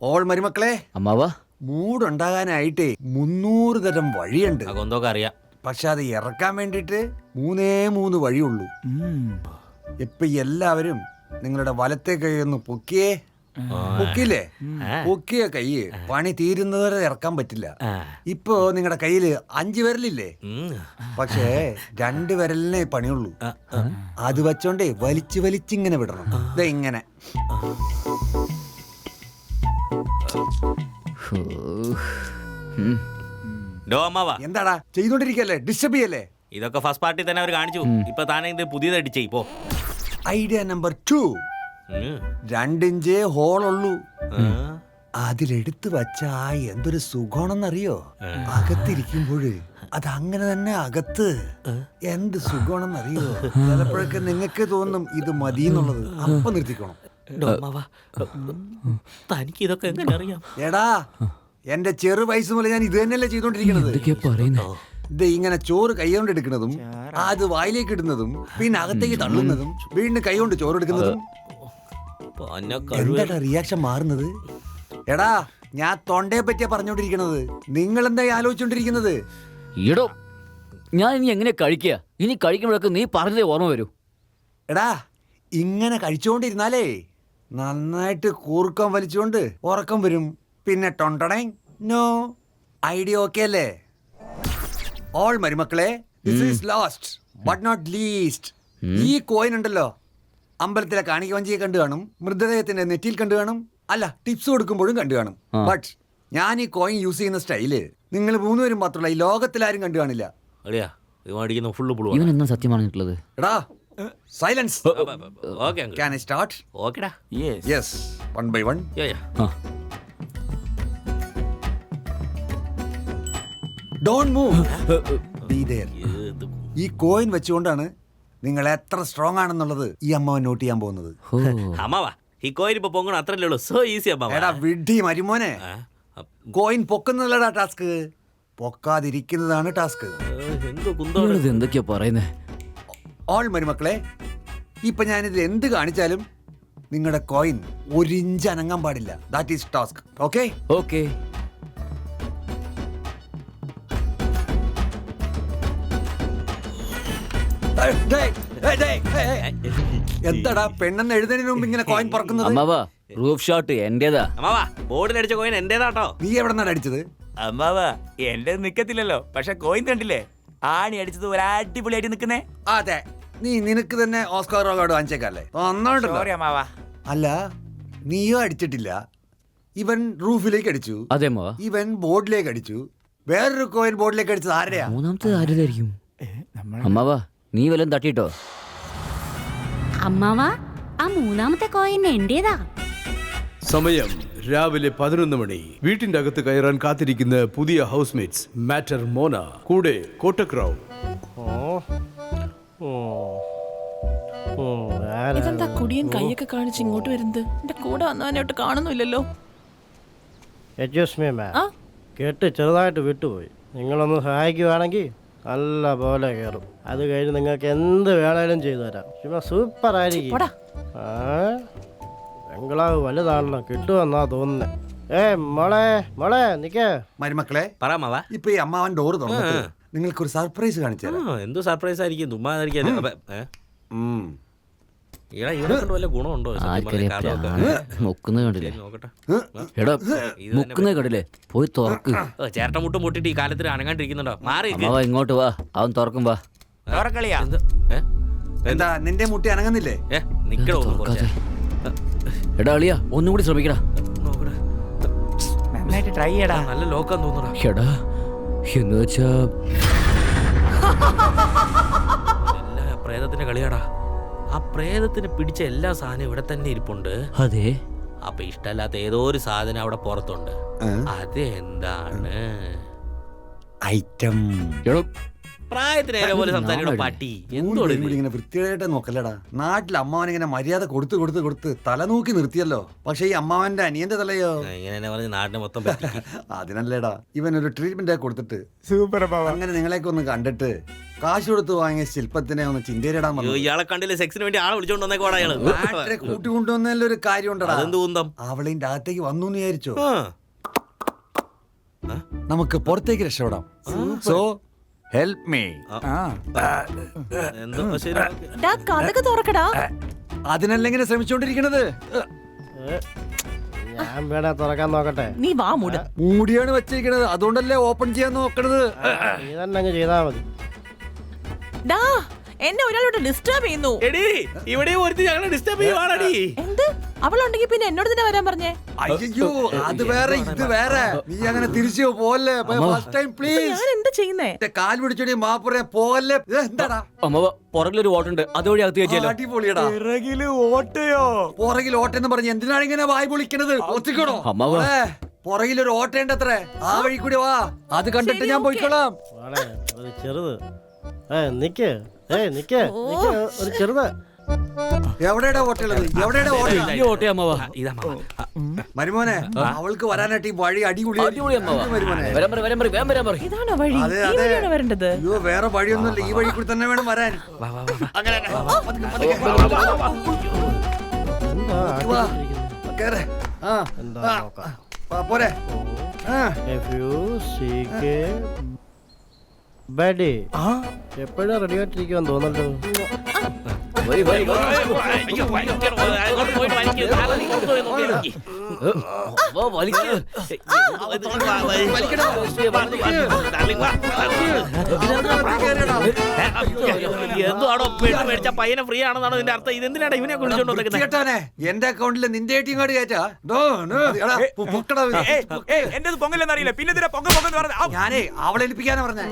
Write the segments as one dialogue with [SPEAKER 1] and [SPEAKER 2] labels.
[SPEAKER 1] All മരുമക്കളെ,
[SPEAKER 2] അമ്മാവാ
[SPEAKER 1] മൂടുണ്ടാകാനായിട്ടേ 300 തരം വഴിയുണ്ട്.
[SPEAKER 3] അതൊക്കെ അറിയാം.
[SPEAKER 1] പക്ഷെ അത് ഇറക്കാൻ വേണ്ടിട്ട് 3 വഴിയുള്ളൂ. ഇപ്പൊ എല്ലാവരും നിങ്ങളുടെ വലത്തെ കൈ ഒന്ന് പൊക്കിയേ. പൊക്കിയില്ലേ? പൊക്കിയ കൈ പണി തീരുന്നവരെ ഇറക്കാൻ പറ്റില്ല. ഇപ്പൊ നിങ്ങളുടെ കയ്യില് 5 വിരലില്ലേ? പക്ഷേ 2 വിരലിനെ പണിയുള്ളൂ. അത് വെച്ചോണ്ടേ വലിച്ചിങ്ങനെ വിടണം. ഇങ്ങനെ എന്താടാ ചെയ്തോണ്ടിരിക്കല്ലേ? ഡിസ്റ്റർബ് ചെയ്യല്ലേ?
[SPEAKER 3] ഇതൊക്കെ ഫസ്റ്റ് പാർട്ടി തന്നെ അവർ കാണിച്ചു. ഇപ്പൊ താനെ ഇത് പുതിയതായിട്ട് ചെയ്പ്പോ.
[SPEAKER 1] Idea number 2. 2 ഇഞ്ച് ഹോളുള്ളൂ. അതിലെടുത്ത് വച്ച എന്തൊരു സുഖമാണെന്നറിയോ? അകത്തിരിക്കുമ്പോഴ് അത് അങ്ങനെ തന്നെ അകത്ത് എന്ത് സുഖമാണെന്നറിയോ? ചിലപ്പോഴൊക്കെ നിങ്ങൾക്ക് തോന്നും ഇത് മതി എന്നുള്ളത്. അപ്പൊ നിർത്തിക്കണം.
[SPEAKER 3] തനിക്ക് ഇതൊക്കെ എങ്ങനെ അറിയാം?
[SPEAKER 1] എടാ, എന്റെ ചെറു വയസ്സ് മുതൽ ഞാൻ ഇത് തന്നെയല്ലേ ചെയ്തോണ്ടിരിക്കണത്. ഇത് ഇങ്ങനെ ചോറ് കൈകൊണ്ട് എടുക്കുന്നതും അത് വായിലേക്ക് ഇടുന്നതും പിന്നെ അകത്തേക്ക് തള്ളുന്നതും വീണ്ടും കൈകൊണ്ട് ചോറ് എടുക്കുന്നതും. എന്താ റിയാക്ഷൻ മാറുന്നത്? എടാ, ഞാൻ തൊണ്ടയെ പറ്റിയാ പറഞ്ഞോണ്ടിരിക്കണത്. നിങ്ങൾ എന്താ ആലോചിച്ചോണ്ടിരിക്കുന്നത്?
[SPEAKER 2] ഈടോ, ഞാൻ ഇനി എങ്ങനെ കഴിക്കുക? ഇനി കഴിക്കുമ്പോഴൊക്കെ നീ പറഞ്ഞതേ ഓർമ്മ വരൂ.
[SPEAKER 1] എടാ, ഇങ്ങനെ കഴിച്ചോണ്ടിരുന്നാലേ നന്നായിട്ട് കൂർക്കം വലിച്ചുകൊണ്ട് ഉറക്കം വരും. പിന്നെ ടൊണ്ടടേ നോ. ഐഡിയ ഓക്കെ അല്ലേ? ഓൾ മരുമക്കളെ, this is last but not least. ഈ കോയിൻ ഉണ്ടല്ലോ, അമ്പലത്തിലെ കാണിക വഞ്ചിയെ കണ്ടു കാണും, മൃതദേഹത്തിന്റെ നെറ്റിയിൽ കണ്ടു കാണും, അല്ല ടിപ്സ് കൊടുക്കുമ്പോഴും കണ്ടു കാണും. ബട്ട് ഞാൻ ഈ കോയിൻ യൂസ് ചെയ്യുന്ന സ്റ്റൈല് നിങ്ങൾ 3 പേരും മാത്രമല്ല, ഈ ലോകത്തിലാരും കണ്ടു കാണില്ല.
[SPEAKER 2] സത്യമാണുള്ളത്.
[SPEAKER 1] എടാ, സൈലൻസ്. Can I start?
[SPEAKER 3] ഓക്കെടാ.
[SPEAKER 1] Yes, 1 by 1. Don't move. Be there. ഈ കോയിൻ വെച്ചുകൊണ്ടാണ് നിങ്ങൾ എത്ര സ്ട്രോങ് ആണെന്നുള്ളത് ഈ അമ്മാവൻ നോട്ട് ചെയ്യാൻ പോകുന്നത്.
[SPEAKER 3] അമ്മാവാ, ഈ കോയിൻ ഇപ്പൊ പൊങ്ങണ അത്രല്ലേ ഉള്ളൂ. സോ ഈസി അമ്മാവാ.
[SPEAKER 1] എടാ വിഡ്ഢി മരുമോനെ, കോയിൻ പൊക്കുന്നതല്ലടാ ടാസ്ക്, പൊക്കാതിരിക്കുന്നതാണ് ടാസ്ക്.
[SPEAKER 2] എന്തൊക്കെയാ പറയുന്നേ?
[SPEAKER 1] ഓൾ മരുമക്കളെ, ഇപ്പൊ ഞാനിതിൽ എന്ത് കാണിച്ചാലും നിങ്ങളുടെ കോയിൻ 1 ഇഞ്ച് അനങ്ങാൻ പാടില്ല. That is task. Okay?
[SPEAKER 2] Okay.
[SPEAKER 1] എന്താടാ പെണ്ണെന്ന് എഴുതുന്നതിന് മുമ്പ് ഇങ്ങനെ കോയിൻ പറക്കുന്നത്?
[SPEAKER 2] അമ്മാവാ, റൂഫ് ഷോട്ട് എന്റേതാ.
[SPEAKER 3] അമ്മാവാ, ബോർഡിൽ അടിച്ച കോയിൻ എന്റേതാട്ടോ.
[SPEAKER 1] നീ എവിടെന്നാണ് അടിച്ചത്?
[SPEAKER 4] അമ്മാവാ, എന്റെ നിക്കത്തില്ലല്ലോ. പക്ഷെ കോയിൻ കണ്ടില്ലേ? ആണി അടിച്ചത് ഒരു അടിപൊളിയായിട്ട് നിക്കുന്നേ.
[SPEAKER 1] അതെ, നീ നിനക്ക് തന്നെ ഓസ്കാർ അവാർഡ് വാങ്ങിച്ചേക്കല്ലേ?
[SPEAKER 4] സോറി അമ്മാവാ.
[SPEAKER 1] അല്ല, നീയോ അടിച്ചിട്ടില്ല. ഇവൻ റൂഫിലേക്ക് അടിച്ചു.
[SPEAKER 2] അതെ,
[SPEAKER 1] ഇവൻ ബോർഡിലേക്ക് അടിച്ചു. വേറൊരു കോയിൻ ബോർഡിലേക്ക് അടിച്ചത് ആരുടെയാ?
[SPEAKER 2] മൂന്നാമത്തെ ആരുതായിരിക്കും? അമ്മാവാ, നീ വല്ലതും തട്ടിട്ടോ?
[SPEAKER 5] അമ്മാവാ, ആ 3ാമത്തെ കോയിൻ എന്റേതാ.
[SPEAKER 6] സമയം രാവിലെ 11 മണി. വീട്ടിന്റെ അകത്ത് കയറാൻ കാത്തിരിക്കുന്ന പുതിയ ഹൗസ്മേറ്റ്സ് മാറ്റർ മോന, കൂടെ കോട്ടക്രാവ്.
[SPEAKER 7] ഇതെന്താ കുടിയൻ കൈയൊക്കെ കാണിച്ച് ഇങ്ങോട്ട് വരുന്നത്? എന്റെ കൂടെ വന്നവനോട്ട് കാണുന്നില്ലല്ലോ.
[SPEAKER 8] കേട്ട് ചെറുതായിട്ട് വിട്ടുപോയി. നിങ്ങളൊന്ന് സഹായിക്കുവാണെങ്കിൽ നല്ല പോലെ കയറും. അത് കഴിഞ്ഞ് നിങ്ങൾക്ക് എന്ത് വേണേലും ചെയ്തു തരാം. ചുമ്മാ സൂപ്പർ ആയിരിക്കും. ബംഗ്ലാവ് വലുതാണല്ലോ, കിട്ടുമെന്നാ തോന്നുന്നേ. മോളെ നിക്കേ.
[SPEAKER 1] മരുമക്കളെ, ഇപ്പൊ ഈ അമ്മാവൻ ഡോറ് തുറന്നിട്ട് നിങ്ങൾക്കൊരു സർപ്രൈസ് കാണിച്ചു.
[SPEAKER 3] എന്ത് സർപ്രൈസ് ആയിരിക്കും? വല്ല ഗുണമുണ്ടോ?
[SPEAKER 2] കണ്ടില്ലേ? പോയി തുറക്ക്.
[SPEAKER 3] ചേട്ടൻ മുട്ടും മുട്ടിട്ട് ഈ കാലത്തിൽ അനങ്ങാണ്ടിരിക്കുന്നുണ്ടോ? മാറി
[SPEAKER 2] ഇങ്ങോട്ട് വാ, അവൻ തുറക്കും. വാ.
[SPEAKER 1] എന്താ നിന്റെ മുട്ടി അനങ്ങുന്നില്ലേ?
[SPEAKER 3] നിക്കടോ.
[SPEAKER 2] എടാ അളിയാ, ഒന്നും കൂടി ശ്രമിക്കടാ.
[SPEAKER 4] ട്രൈ ചെയ്യടാ.
[SPEAKER 3] നല്ല ലോക്കാൻ തോന്നുന്നു.
[SPEAKER 2] എടാ, എന്ന് വെച്ചാ
[SPEAKER 3] പ്രേതത്തിന്റെ കളിയാടാ. ആ പ്രേതത്തിന് പിടിച്ച എല്ലാ സാധനവും ഇവിടെ തന്നെ ഇരിപ്പുണ്ട്.
[SPEAKER 2] അതെ.
[SPEAKER 3] അപ്പൊ ഇഷ്ടല്ലാത്ത ഏതോ ഒരു സാധനം അവിടെ പുറത്തുണ്ട്. അതെന്താണ്?
[SPEAKER 1] ഐറ്റം.
[SPEAKER 3] പ്രായത്തിന് പോലെ സംസാരിക്കണ പട്ടി എന്തോട് ഇത്?
[SPEAKER 1] ഇങ്ങനെ വൃത്തിയായിട്ട് നോക്കല്ലടാ. നാട്ടിൽ അമ്മാവൻ ഇങ്ങനെ മര്യാദ കൊടുത്ത് തല നോക്കി നിർത്തിയല്ലോ. പക്ഷെ ഈ അമ്മാവന്റെ അനിയന്റെ തലയോ
[SPEAKER 3] ഇങ്ങനെ തന്നെ പറഞ്ഞ് നാടിനെ മൊത്തം പറ്റിക്കും.
[SPEAKER 1] അതിനല്ലേടാ ഇവൻ ഒരു ട്രീറ്റ്മെന്റ് കൊടുത്തിട്ട്
[SPEAKER 4] സൂപ്പർ അമ്മാവ.
[SPEAKER 1] അങ്ങനെ നിങ്ങളെയൊക്കെ ഒന്ന് കണ്ടിട്ട് കാശ് കൊടുത്ത് വാങ്ങിയ ശില്പത്തിനെ ഒന്ന് ചിന്തയിലിടാൻ
[SPEAKER 3] അയ്യോ, ഇയാളെ കണ്ടില്ലേ സെക്സിന് വേണ്ടി ആളെ വിളിച്ചോണ്ട് വന്നേക്കോടാ അയാള്.
[SPEAKER 1] കൂട്ടിക്കൊണ്ടുവന്നതിൽ ഒരു കാര്യം ഉണ്ടടാ.
[SPEAKER 3] അതെന്ത് കുന്തം?
[SPEAKER 1] അവളിന്റെ അകത്തേക്ക് വന്നു എന്ന് വിചാരിച്ചോ,
[SPEAKER 3] ആ.
[SPEAKER 1] നമുക്ക് പുറത്തേക്ക് രക്ഷപ്പെടാം. So help me.
[SPEAKER 3] എന്തോ ശരി.
[SPEAKER 7] ഡാ കഥക്ക് തുറക്കടാ.
[SPEAKER 1] അതിനല്ലെങ്ങനെ ശ്രമിച്ചോണ്ടിരിക്കണത്.
[SPEAKER 8] ഞാൻ വേണേ തുറക്കാൻ നോക്കട്ടെ.
[SPEAKER 7] നീ വാ മൂട്.
[SPEAKER 1] മൂടിയാണ് വെച്ചിരിക്കണത്, അതുകൊണ്ടല്ലേ ഓപ്പൺ ചെയ്യാൻ നോക്കണത്.
[SPEAKER 8] നീ തന്നെ അങ്ങ് ചെയ്താൽ മതി.
[SPEAKER 7] ഡാ എന്നെ ഒരാളോട് ഡിസ്റ്റർബ് ചെയ്യുന്നു.
[SPEAKER 3] എടീ ഇവിടെ ഒരുത്തി ഞങ്ങളെ ഡിസ്റ്റർബ് ചെയ്യുവാണടി.
[SPEAKER 7] എന്ത്? അവളുണ്ടെങ്കിൽ പിന്നെ എന്നോട് തന്നെ വരാൻ പറഞ്ഞേ.
[SPEAKER 1] അയ്യോ, അത് വേറെ ഇത് വേറെ. നീ അങ്ങനെ തിരിച്ചു പോവല്ലേ. First time please.
[SPEAKER 7] ഞാൻ എന്താ ചെയ്യുന്നേ?
[SPEAKER 1] കാൽ പിടിച്ചോടി മാപ്പുറേ പോവല്ലേ. എന്താടാ
[SPEAKER 2] അമ്മ പുറകിലൊരു ഓട്ടുണ്ട്, അതുവഴി അകത്ത് കയറ്റിയല്ലോ.
[SPEAKER 1] അടിപൊളിയടാ.
[SPEAKER 4] പിറകില് ഓട്ടയോ?
[SPEAKER 1] പുറകിൽ ഓട്ടെന്ന് പറഞ്ഞ് എന്തിനാണ് ഇങ്ങനെ വായി പൊളിക്കണത്? ഒത്തിക്കണോ?
[SPEAKER 2] അമ്മാവ.
[SPEAKER 1] പുറകിലൊരു ഓട്ടയുണ്ടത്രേ, ആ വഴി കൂടി വാ. അത് കണ്ടിട്ട് ഞാൻ പോയിക്കോളാം.
[SPEAKER 8] മോളെ, ഒരു ചെറുത്. നിക്ക്. നിക്ക്. ഒരു ചെറുത്.
[SPEAKER 1] എവിടെയാ ഓട്ടുള്ളത്? എവിടെയാ ഓട്ട?
[SPEAKER 2] ഈ ഓട്ടേ അമ്മാവ.
[SPEAKER 3] ഇതാ മാമ.
[SPEAKER 1] മരുമോനെ, അവൾക്ക് വരാനായിട്ട് ഈ വഴി അടിപൊളി
[SPEAKER 2] അടിപൊളി അമ്മാവ.
[SPEAKER 1] മരുമോനെ.
[SPEAKER 2] വരാൻ പറ.
[SPEAKER 7] ഇതാണോ വഴി?
[SPEAKER 1] അതെ,
[SPEAKER 7] ഈ
[SPEAKER 1] അതെ.
[SPEAKER 7] വഴിയാണോ വരേണ്ടത്?
[SPEAKER 1] അയ്യോ, വേറെ വഴിയൊന്നുമില്ല, ഈ വഴി കൂടി തന്നെ വേണം വരാൻ.
[SPEAKER 3] വാ വാ വാ.
[SPEAKER 1] അങ്ങനെ
[SPEAKER 8] എന്താ
[SPEAKER 1] വാ.
[SPEAKER 8] ആട്ടിക്കൊണ്ടിരിക്കുന്നത്?
[SPEAKER 1] കേറ്. ആ,
[SPEAKER 8] എന്താ
[SPEAKER 1] ആ,
[SPEAKER 8] നോക്കാം.
[SPEAKER 1] ആ, പോരെ. ആ.
[SPEAKER 8] ബഡി എപ്പോഴും റെഡി ആയിട്ടിരിക്കുവാന്ന് തോന്നല്ലോ.
[SPEAKER 2] വരി.
[SPEAKER 3] അയ്യോ, ഭയങ്കര അങ്ങോട്ട് പോയിട്ട് വലിക്ക്. താഴെ ഇങ്ങോട്ട് പോയി നോക്കി.
[SPEAKER 2] വാ, വലിക്ക്.
[SPEAKER 1] വലിക്കടാ.
[SPEAKER 3] ഡാർലിംഗ്, വാ. എന്തുവാണോ മേടിച്ച പയ്യനെ ഫ്രീ ആണെന്നാണോ നിന്റെ അർത്ഥം? ഇതെന്തിനാണ് ഇവനെ വിളിച്ചോണ്ട് വന്നേക്കുന്നത്?
[SPEAKER 1] വൃത്തികെട്ടവനെ, എന്റെ അക്കൗണ്ടിൽ നിന്റെ ATM കാർഡ് കയറ്റാ.
[SPEAKER 4] എന്റെ പൊങ്ങലെന്ന് അറിയില്ല, പിന്നെ ഇതിനെ പൊങ്ങ പൊങ്ങന്ന് പറഞ്ഞ
[SPEAKER 1] ഞാനേ അവളെ ഏൽപ്പിക്കാനാ പറഞ്ഞേ.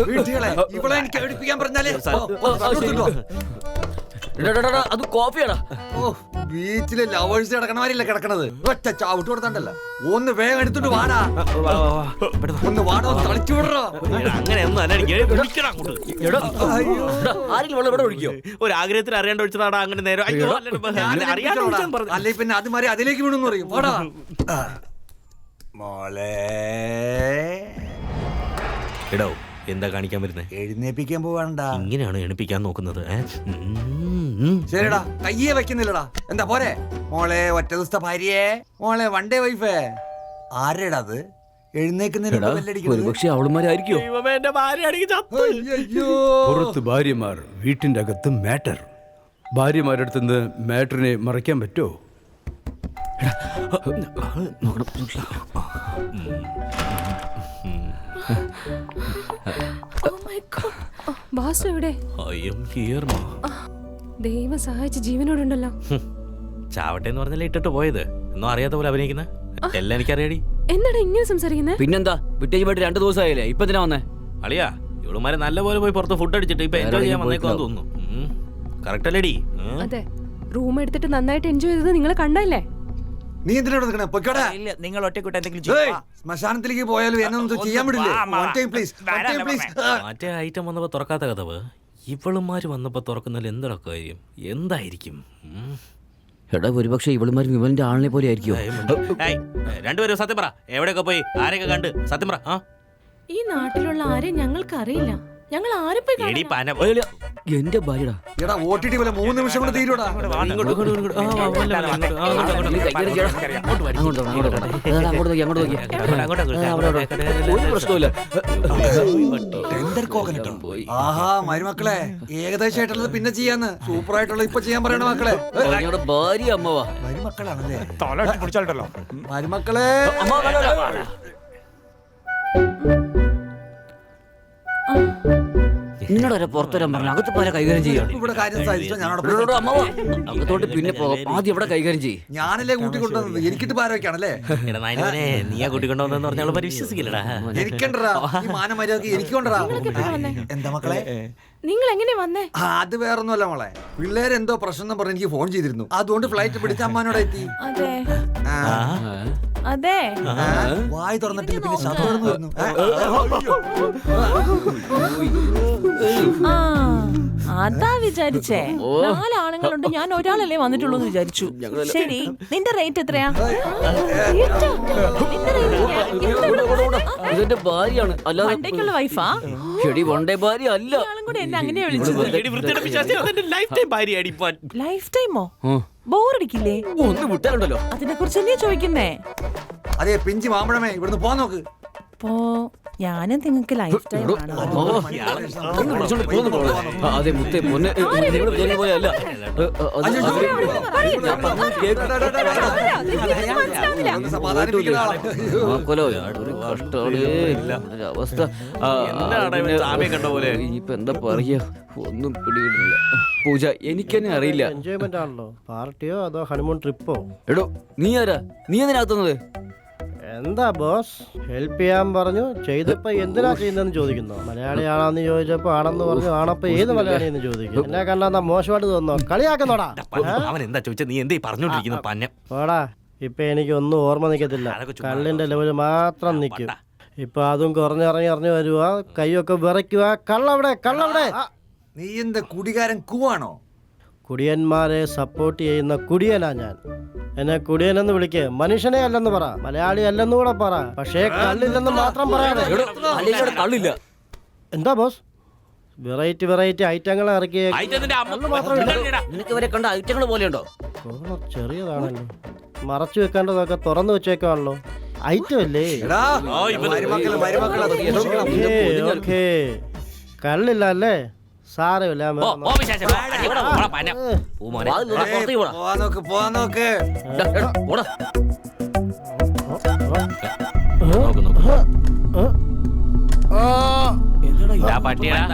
[SPEAKER 1] വീട്ടുകളെ ഇവളെ എനിക്ക് ഏൽപ്പിക്കാൻ പറഞ്ഞാലേ
[SPEAKER 2] അത് കോഫിയാടാ.
[SPEAKER 1] ബീച്ചിലെ ലവേഴ്സ് കിടക്കണമാരില്ല കിടക്കണത്. ഒറ്റ ചവിട്ട് കൊടുത്തണ്ടല്ലോ. ഒന്ന് വേഗം എടുത്തിട്ട് വാടാ. ഒന്ന് വാടോ, തളിച്ചു വിടറോ.
[SPEAKER 3] അങ്ങനെയൊന്നും അല്ല, എനിക്ക് വിളിക്കണം അങ്ങോട്ട്.
[SPEAKER 2] ആരെങ്കിലും വെള്ളം ഇവിടെ ഒഴിക്കോ?
[SPEAKER 3] ഒരു ആഗ്രഹത്തിൽ അറിയാണ്ട് ഒഴിച്ചതാടാ അങ്ങനെ നേരം. അയ്യോ, അറിയാണ്ട് ഒഴിച്ചെന്ന് പറഞ്ഞു.
[SPEAKER 1] അല്ലെ പിന്നെ അത് മാറി അതിലേക്ക് വീണെന്ന് പറയും. വാടാ മോളെ.
[SPEAKER 3] എടോ, എന്താ കാണിക്കാൻ വരുന്നേ?
[SPEAKER 1] എഴുന്നേപ്പിക്കാൻ പോവാണ്ടാ.
[SPEAKER 3] ഇങ്ങനെയാണ് എണിപ്പിക്കാൻ നോക്കുന്നത്.
[SPEAKER 1] ശരിടാ, കയ്യെ വെക്കുന്നില്ലടാ. എന്താ പോരെ മോളെ? ഒറ്റ ദിവസത്തെ ഭാര്യയെ മോളെ, വൺ ഡേ വൈഫേ. ആരുടെടാ അത്? എഴുന്നേക്കുന്നതിന്
[SPEAKER 2] ഒരുപക്ഷെ അവളുമാരായിരിക്കോ?
[SPEAKER 3] എന്റെ ഭാര്യ അടിക്ക് ചത്തു.
[SPEAKER 6] പുറത്ത് ഭാര്യമാർ, വീട്ടിന്റെ അകത്ത് മാറ്റർ. ഭാര്യമാരടുത്ത് നിന്ന് മാറ്ററിനെ മറയ്ക്കാൻ പറ്റുമോ?
[SPEAKER 9] ബാസു എവിടെ? ദൈവം സഹായിച്ച് ജീവനോടുണ്ടല്ലോ.
[SPEAKER 3] ചാവട്ടെ എന്ന് പറഞ്ഞല്ലേ ഇട്ടിട്ട് പോയത്. ഒന്നും അറിയാത്ത പോലെ അഭിനയിക്കുന്ന എല്ലാം എനിക്കറിയാടി.
[SPEAKER 9] എന്താടാ ഇങ്ങനെ സംസാരിക്കുന്നേ?
[SPEAKER 2] പിന്നെന്താ, വിട്ടേജ് പോയിട്ട് 2 ദിവസമായില്ലേ, ഇപ്പൊ എന്തിനാ വന്നേ?
[SPEAKER 3] അളിയാ, ഇവളുമാരെ നല്ല പോലെ പോയി പുറത്ത് ഫുഡ് അടിച്ചിട്ട് ഇപ്പൊ എൻജോയ് ചെയ്യാൻ വന്നേക്കാന്ന് തോന്നുന്നു. കറക്റ്റ് അല്ലേടി?
[SPEAKER 9] അതെ, റൂം എടുത്തിട്ട് നന്നായിട്ട് എൻജോയ് ചെയ്തത് നിങ്ങൾ കണ്ടല്ലേ?
[SPEAKER 1] നീ എന്തിനാ നിൽക്കണേ? പൊയ്ക്കോടാ.
[SPEAKER 4] ഇല്ല, നിങ്ങൾ ഒറ്റക്കൂട്ട് എന്തെങ്കിലും ചെയ്യ്.
[SPEAKER 1] ശ്മശാനത്തിലേക്ക് പോയാലും എന്നൊന്നും ചെയ്യാൻ വിടില്ലേ? One time please. One time please.
[SPEAKER 3] മറ്റേ ഐറ്റം വന്നപ്പോ തുറക്കാത്ത കഥവ് ഇവളുമാര് വന്നപ്പോ തുറക്കുന്നതിൽ എന്താ കാര്യം? എന്തായിരിക്കും?
[SPEAKER 2] എടാ, ഒരുപക്ഷെ ഇവളുമാർ വിമലിന്റെ ആളിനെ പോലെ ആയിരിക്കോ?
[SPEAKER 3] രണ്ടുപേരും സത്യം പറ, എവിടെയൊക്കെ പോയി ആരെയൊക്കെ കണ്ട് സത്യം പറ.
[SPEAKER 9] ഈ നാട്ടിലുള്ള ആരെയും ഞങ്ങൾക്ക് അറിയില്ല. ഞങ്ങൾ ആരും പോയി
[SPEAKER 3] എടി
[SPEAKER 9] കാണില്ല.
[SPEAKER 3] പന
[SPEAKER 2] എന്റെ ഭാര്യടാ.
[SPEAKER 1] എടാ, OTT പോലെ 3 നിമിഷം കൊണ്ട് തീരൂടാ.
[SPEAKER 2] ഒരു പ്രശ്നമില്ല.
[SPEAKER 1] ടെൻഡർ കോക്കനട്ടോ. ആഹാ, മരുമക്കളെ, ഏകദേശമായിട്ടുള്ളത് പിന്നെ ചെയ്യാന്ന്. സൂപ്പർ ആയിട്ടുള്ളത് ഇപ്പൊ ചെയ്യാൻ പറയണ മക്കളെ.
[SPEAKER 2] ഞങ്ങളുടെ ഭാര്യ അമ്മവാ.
[SPEAKER 1] മരുമക്കളാണല്ലേ?
[SPEAKER 4] തല പിടിച്ചാലോ?
[SPEAKER 1] മരുമക്കളെ.
[SPEAKER 2] നിന്നോട് വരെ പുറത്തുവരാൻ പറഞ്ഞു. അകത്ത് പോലെ കൈകാര്യം ചെയ്യാം.
[SPEAKER 1] ഇവിടെ കാര്യം സാധിച്ചോ? ഞാനോട്
[SPEAKER 2] അമ്മവാ, അകത്തോട്ട് പിന്നെ പോകാം. ആദ്യം ഇവിടെ കൈകാര്യം ചെയ്യും.
[SPEAKER 1] ഞാനല്ലേ കൂട്ടിക്കൊണ്ടുവന്നത്? എനിക്കിട്ട് ഭാരമൊക്കെയാണല്ലേ?
[SPEAKER 3] നീയാ കൂട്ടിക്കൊണ്ടുവന്നെന്ന് പറഞ്ഞാൽ വിശ്വസിക്കില്ലടാ.
[SPEAKER 1] എനിക്കണ്ടറാ ഈ മാനമര്യാദക്ക് എനിക്കൊണ്ടറാ. എന്താ മക്കളെ?
[SPEAKER 9] നിങ്ങൾ എങ്ങനെ വന്നേ?
[SPEAKER 1] അത് വേറൊന്നുമല്ല മോളെ, പിള്ളേരെന്തോ പ്രശ്നം പറഞ്ഞ് എനിക്ക് ഫോൺ ചെയ്തിരുന്നു. അതുകൊണ്ട് ഫ്ലൈറ്റ് പിടിച്ച് അമ്മാനോട് എത്തി.
[SPEAKER 7] അതെ
[SPEAKER 1] ആ,
[SPEAKER 7] അതെ
[SPEAKER 1] ആ, വായി തുറന്നിട്ടില്ല, പിന്നെ ശബ്ദം വരുന്നു.
[SPEAKER 7] ആ അതാ വിചാരിച്ചേ. 4 ആണുങ്ങളുണ്ട്, ഞാൻ ഒരാളല്ലേ വന്നിട്ടുള്ളൂ എന്ന് വിചാരിച്ചു. ശരി, നിന്റെ റേറ്റ് എത്രയാ?
[SPEAKER 2] ഇതെന്റെ ഭാര്യയാണ്, അല്ലാതെ
[SPEAKER 7] പണ്ടേക്കുള്ള വൈഫാ?
[SPEAKER 2] എടി വണ്ടേ ഭാര്യ അല്ല.
[SPEAKER 7] ഇയാളും കൂടെ എന്നെ അങ്ങനെയാ വിളിച്ചത്. ലൈഫ് ടൈമോ? ബോറടിക്കില്ലേ?
[SPEAKER 2] ഒന്ന് വിട്ടാലുണ്ടല്ലോ.
[SPEAKER 7] അതിനെ കുറിച്ച് നീ ചോദിക്കുന്നേ.
[SPEAKER 1] അതെ പിഞ്ചി മാമ്പഴമേ, ഇവിടുന്ന് പോ നോക്ക്.
[SPEAKER 7] അപ്പോ ഞാനും നിങ്ങൾക്ക് ലൈഫ് ടൈം ആണ്.
[SPEAKER 2] അതെ മുത്തേ പൊന്നെ, നിങ്ങള് വിചാരിക്കുന്ന പോലെ അല്ല. അവസ്ഥ ഇനിയിപ്പോ എന്താ പറയാ, ഒന്നും പിടികിടുന്നില്ല. പൂജ, എനിക്കെന്നെ അറിയില്ല.
[SPEAKER 8] എൻജോയ്മെന്റ് ആണല്ലോ. പാർട്ടിയോ അതോ ഹണിമൂൺ ട്രിപ്പോ?
[SPEAKER 2] എടോ നീ ആരാ? നീ എന്തിനാത്തുന്നത്?
[SPEAKER 8] എന്താ ബോസ്, ഹെൽപ്പ് ചെയ്യാൻ പറഞ്ഞു, ചെയ്തപ്പോ എന്തിനാ ചെയ്യുന്നതെന്ന് ചോദിക്കുന്നു. മലയാളിയാണെന്ന് ചോദിച്ചപ്പോ ആണെന്ന് പറഞ്ഞു, ആണപ്പോ ഏത് മലയാളിയെന്ന് ചോദിക്കും. എന്നെ കണ്ടാ മോശമായിട്ട് തോന്നുന്നു, കളിയാക്കുന്നോടാ.
[SPEAKER 3] അവൻ എന്താ ചോദിച്ചാ നീ എന്തേ പറഞ്ഞോണ്ടിരിക്കുന്നു പന്ന?
[SPEAKER 8] പോടാ, ഇപ്പൊ എനിക്ക് ഒന്നും ഓർമ്മ നിൽക്കത്തില്ല. കള്ളിന്റെ ലെവല് മാത്രം നിൽക്കും. ഇപ്പൊ അതും കുറഞ്ഞിറങ്ങി വരുക, കൈയൊക്കെ വിറയ്ക്കുക. കള്ളവിടെ, കള്ളവിടെ.
[SPEAKER 1] നീ എന്താ കുടികാരൻ കൂവാണോ?
[SPEAKER 8] കുടിയന്മാരെ സപ്പോർട്ട് ചെയ്യുന്ന കുടിയനാ ഞാൻ. എന്നെ കുടിയനെന്ന് വിളിക്ക്, മനുഷ്യനെ അല്ലെന്ന് പറ, മലയാളി അല്ലെന്ന് കൂടെ പറ. പക്ഷേ കള്ളില്ലെന്ന് മാത്രം പറയാതെ.
[SPEAKER 2] കള്ളില്ല.
[SPEAKER 8] എന്താ ബോസ്, വെറൈറ്റി വെറൈറ്റി ഐറ്റങ്ങൾ ഇറക്കിയ
[SPEAKER 2] നിനക്ക് ഇവരെ കണ്ട ഐറ്റങ്ങൾ പോലെയുണ്ടോ?
[SPEAKER 8] ചെറിയതാണല്ലോ, മറച്ചു വെക്കേണ്ടതൊക്കെ തുറന്നു വെച്ചേക്കാണല്ലോ. ഐറ്റം അല്ലേ?
[SPEAKER 1] എടാ, മരുമക്കള്, മരുമക്കള്, അത് സൂക്ഷിക്കണം.
[SPEAKER 8] ഓക്കേ, കള്ളില്ല അല്ലേ? സാരമില്ല.
[SPEAKER 1] പോവാൻ നോക്ക്, പോവാൻ നോക്ക്.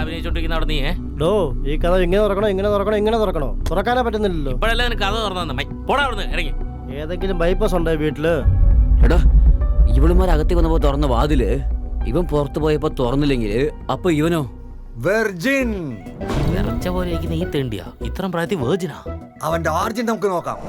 [SPEAKER 3] അഭിനയിച്ചോണ്ടിരിക്കുന്ന നീ
[SPEAKER 8] ഡോ, ഈ കഥ ഇങ്ങനെ തുറക്കണോ, ഇങ്ങനെ തുറക്കണോ, ഇങ്ങനെ തുറക്കണോ? തുറക്കാനേ പറ്റുന്നില്ലല്ലോ.
[SPEAKER 3] ഇപ്പോഴല്ലേ കഥ തുറന്നു. പോടാ അവിടുന്ന് ഇറങ്ങി.
[SPEAKER 8] ഏതെങ്കിലും ബൈപ്പാസ് ഉണ്ടോ വീട്ടില്?
[SPEAKER 2] എടാ, ഇവളുമാരകത്തേക്ക് വന്നപ്പോ തുറന്ന വാതില് ഇവൻ പുറത്തു പോയപ്പോ തുറന്നില്ലെങ്കിൽ അപ്പൊ ഇവനോ?
[SPEAKER 1] വെർജിൻ.
[SPEAKER 3] വിറച്ച പോലെ ഈ തേണ്ടിയാ ഇത്രയും പ്രായത്തിൽ വേർജിനാ?
[SPEAKER 1] അവന്റെ ആർജിൻ നമുക്ക് നോക്കാം.